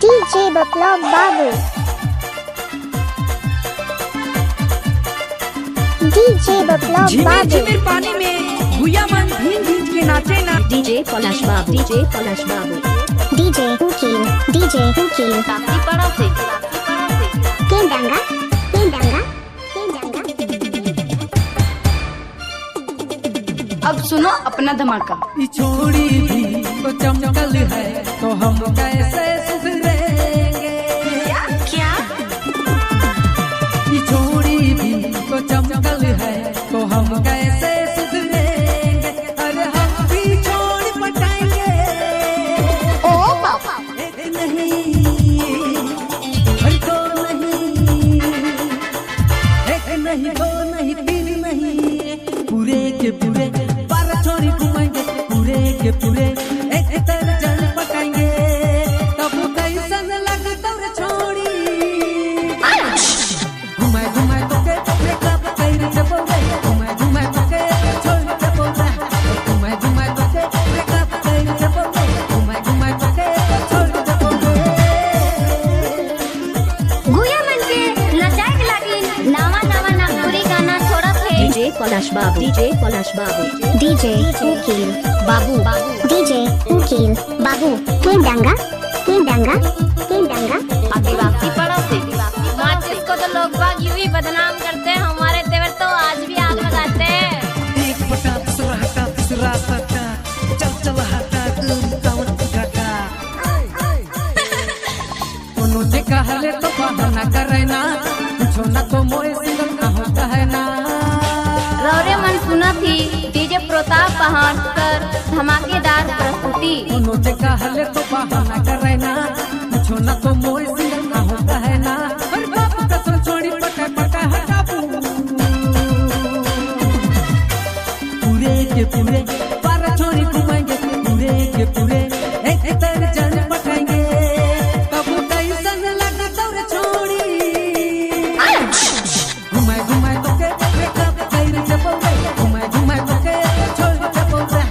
DJ Biplab Babu. DJ Biplab Babu. झिमिर पानी में गुया मन भींग भींग के नाचे ना। DJ Palash Babu. DJ Palash Babu. DJ Ukil. DJ Ukil. काफी पड़ा से Kendanga. Kendanga. Kendanga. अब सुनो अपना धमाका। छोड़ी भी तो चमकल है तो हम कैसे सुधरेंगे। क्या छोड़ी भी तो चमकल है तो हम कैसे सुधरेंगे। अरे हम भी छोड़ पटाएंगे। ओ पापा. एक नहीं हर दो नहीं, एक नहीं दो नहीं तीन नहीं, पूरे के पूरे छोड़ी घुमाएंगे। पूरे के पूरे एक दर्जन पकाएंगे। तब कैसन लगता रे छोड़ी। घुमाए घुमाए तो के ब्रेकअप कइरे से बोले। घुमाए घुमाए तो के छोड़ के बोला। घुमाए घुमाए तो के ब्रेकअप कइरे से बोले। घुमाए घुमाए तो के छोड़ के बोले। गुया मन के नचाए के लागी नवा नवा नागपुरी गाना छोड़ा थे। DJ Palash Babu. DJ Palash Babu. DJ Ukil. Babu. DJ Ukil. Babu. Kendanga. Kendanga. Kendanga. आदिवासी पड़ा से माचिस को तो लोग बाग यूं ही बदनाम करते हैं। हमारे तेवर तो आज भी आग लगाते हैं। एक पटा दूसरा हटा तीसरा सटा चल चल हटा काउंट घटा। कोनो जे कहले तो बहाना करे ना, कुछो ना तो मोए सिंगल ना होता है ना। रौरे मन सुना थी डीजे प्रताप पहाड़ कर धमाकेदार प्रस्तुति। कोनो जे कहले तो बहाना करे ना, कुछो ना तो मोए सिंगल ना होता है ना। अरे बाप कसम छोड़ी पटा पटा हटाबू। पूरे के पूरे बारह छोड़ी घुमाएंगे। पूरे के पूरे एक दर्जन पटाएंगे। तब कैसन लगता रे छोड़ी। घुमाए घुमाए तो के ब्रेकअप कइरे से बोले। घुमाए घुमाए तो के छोड़ के बोला।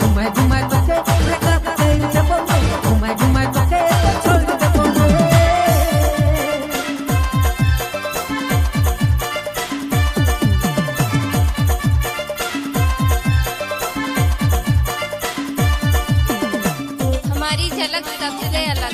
घुमाए घुमाए तो के ब्रेकअप कइरे से बोले। घुमाए घुमाए तो के छोड़ के बोले। हमारी झलक सबसे अलग।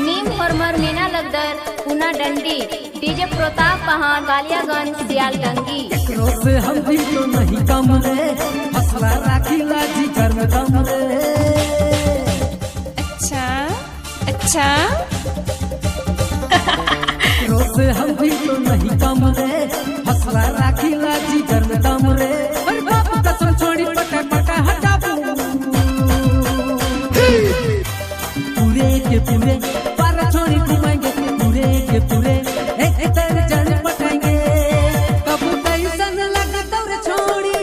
नीम फॉर्मर मीना लगदर पूना डंडी डीजे प्रताप पहाड़ कालियागंज सियालडंगी। एकरो से हम भी तो नहीं कम रे, हसला राखी लाजी घर में दम रे। अच्छा अच्छा एकरो से हम भी तो नहीं कम रे, हसला राखी लाजी घर में दम रे। अरे बाप कसम छोड़ी पटा पटा हटाबू। पूरे के पूरे बारह छोड़ी घुमाएंगे। पूरे के पूरे एक दर्जन पटाएंगे। तब कैसन लगता रे छोड़ी।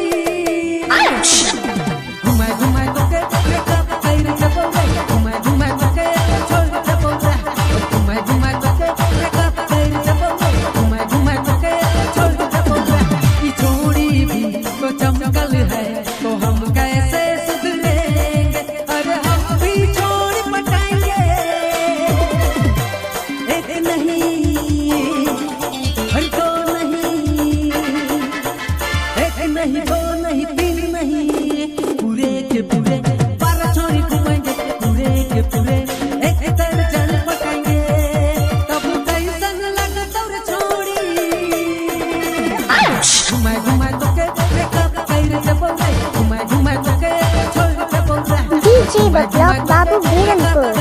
घुमाए घुमाए तो के ब्रेकअप कइरे से बोले। घुमाए घुमाए तो के छोड़ के बोला। घुमाए घुमाए तो के ब्रेकअप कइरे से बोले। घुमाए घुमाए तो के छोड़ के बोला। ई छोड़ी भी तो चमकल है तो हम कैसे सुधरेंगे। अरे हम भी छोड़ पटाएंगे। एक नहीं हर दो नहीं, एक नहीं दो नहीं तीन नहीं, पूरे के पूरे बारह छोड़ी घुमाएंगे। पूरे के पूरे एक दर्जन पटाएंगे। तब कैसन लगता रे छोड़ी। घुमाए घुमाए तो के ब्रेकअप कइरे से बोले। घुमाए घुमाए तो के छोड़ के बोला। DJ Biplab Babu Biranpur.